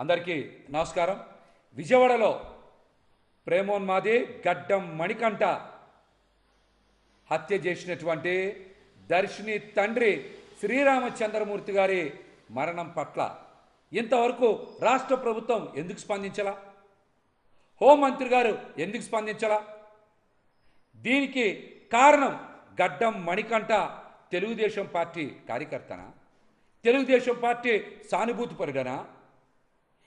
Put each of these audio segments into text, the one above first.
అందరికీ నమస్కారం. విజయవాడలో ప్రేమోన్మాది గడ్డం మణికంఠ హత్య చేసినటువంటి దర్శిని తండ్రి శ్రీరామచంద్రమూర్తి గారి మరణం పట్ల ఇంతవరకు రాష్ట్ర ప్రభుత్వం ఎందుకు స్పందించాలా? హోంమంత్రి గారు ఎందుకు స్పందించాలా? దీనికి కారణం గడ్డం మణికంఠ తెలుగుదేశం పార్టీ కార్యకర్తనా? తెలుగుదేశం పార్టీ సానుభూతిపరుడనా?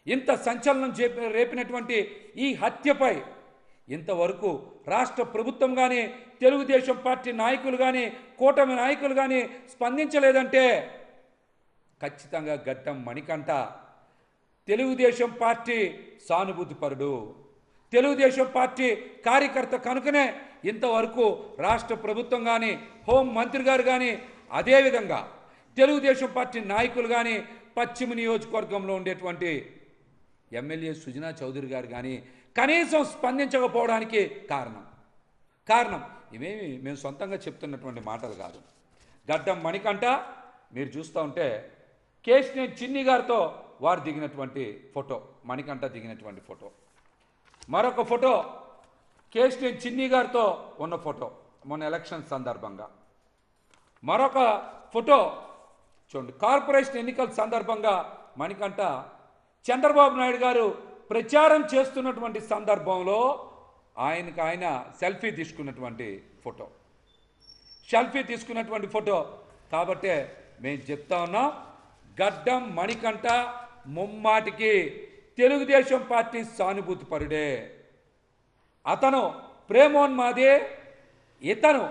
ఇంత సంచలనం రేపినటువంటి ఈ హత్యపై ఇంతవరకు రాష్ట్ర ప్రభుత్వం కానీ తెలుగుదేశం పార్టీ నాయకులు కానీ కూటమి నాయకులు కానీ స్పందించలేదంటే ఖచ్చితంగా గడ్డం మణికంఠ తెలుగుదేశం పార్టీ సానుభూతిపరుడు, తెలుగుదేశం పార్టీ కార్యకర్త కనుకనే ఇంతవరకు రాష్ట్ర ప్రభుత్వం కానీ హోం మంత్రి గారు కానీ అదేవిధంగా తెలుగుదేశం పార్టీ నాయకులు కానీ పశ్చిమ నియోజకవర్గంలో ఉండేటువంటి ఎమ్మెల్యే సుజనా చౌదరి గారు కానీ కనీసం స్పందించకపోవడానికి కారణం ఇవేమి మేము సొంతంగా చెప్తున్నటువంటి మాటలు కాదు. గడ్డం మణికంఠ మీరు చూస్తూ ఉంటే కేశినేని చిన్ని గారితో వారు దిగినటువంటి ఫోటో, మణికంఠ దిగినటువంటి ఫోటో, మరొక ఫోటో కేశినేని చిన్ని గారితో ఉన్న ఫోటో మొన్న ఎలక్షన్ సందర్భంగా, మరొక ఫోటో చూడండి కార్పొరేషన్ ఎన్నికల సందర్భంగా మణికంఠ చంద్రబాబు నాయుడు గారు ప్రచారం చేస్తున్నటువంటి సందర్భంలో ఆయన సెల్ఫీ తీసుకున్నటువంటి ఫోటో కాబట్టే మేము చెప్తా ఉన్నాం, గడ్డం మణికంఠ ముమ్మాటికి తెలుగుదేశం పార్టీ సానుభూతిపరుడే. అతను ప్రేమోన్మాదే, ఇతను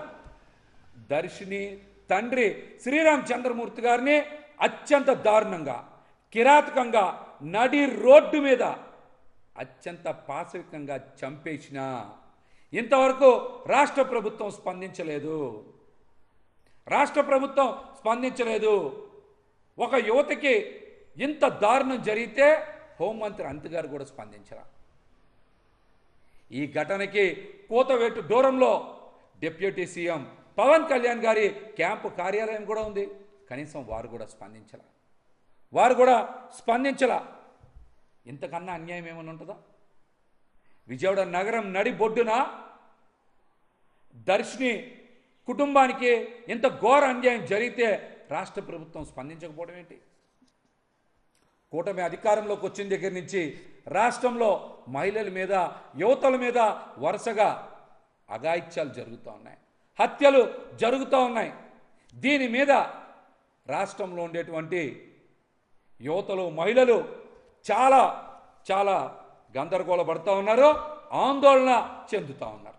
దర్శిని తండ్రి శ్రీరామచంద్రమూర్తి గారిని అత్యంత దారుణంగా కిరాతకంగా నడి రోడ్డు మీద అత్యంత పాశవికంగా చంపేసిన ఇంతవరకు రాష్ట్ర ప్రభుత్వం స్పందించలేదు. ఒక యువతకి ఇంత దారుణం జరిగితే హోంమంత్రి అనిత గారు కూడా స్పందించరా? ఈ ఘటనకి కూతవేటు దూరంలో డిప్యూటీ సీఎం పవన్ కళ్యాణ్ గారి క్యాంపు కార్యాలయం కూడా ఉంది, కనీసం వారు కూడా స్పందించలా. ఇంతకన్నా అన్యాయం ఏమైనా ఉంటుందా? విజయవాడ నగరం నడి బొడ్డున దర్శిని కుటుంబానికి ఇంత ఘోర అన్యాయం జరిగితే రాష్ట్ర ప్రభుత్వం స్పందించకపోవడం ఏంటి? కూటమి అధికారంలోకి వచ్చిన దగ్గర నుంచి రాష్ట్రంలో మహిళల మీద యువతల మీద వరుసగా అఘాయిత్యాలు జరుగుతూ ఉన్నాయి, హత్యలు జరుగుతూ ఉన్నాయి. దీని మీద రాష్ట్రంలో ఉండేటువంటి యువతలు మహిళలు చాలా గందరగోళపడుతూ ఉన్నారు, ఆందోళన చెందుతూ ఉన్నారు.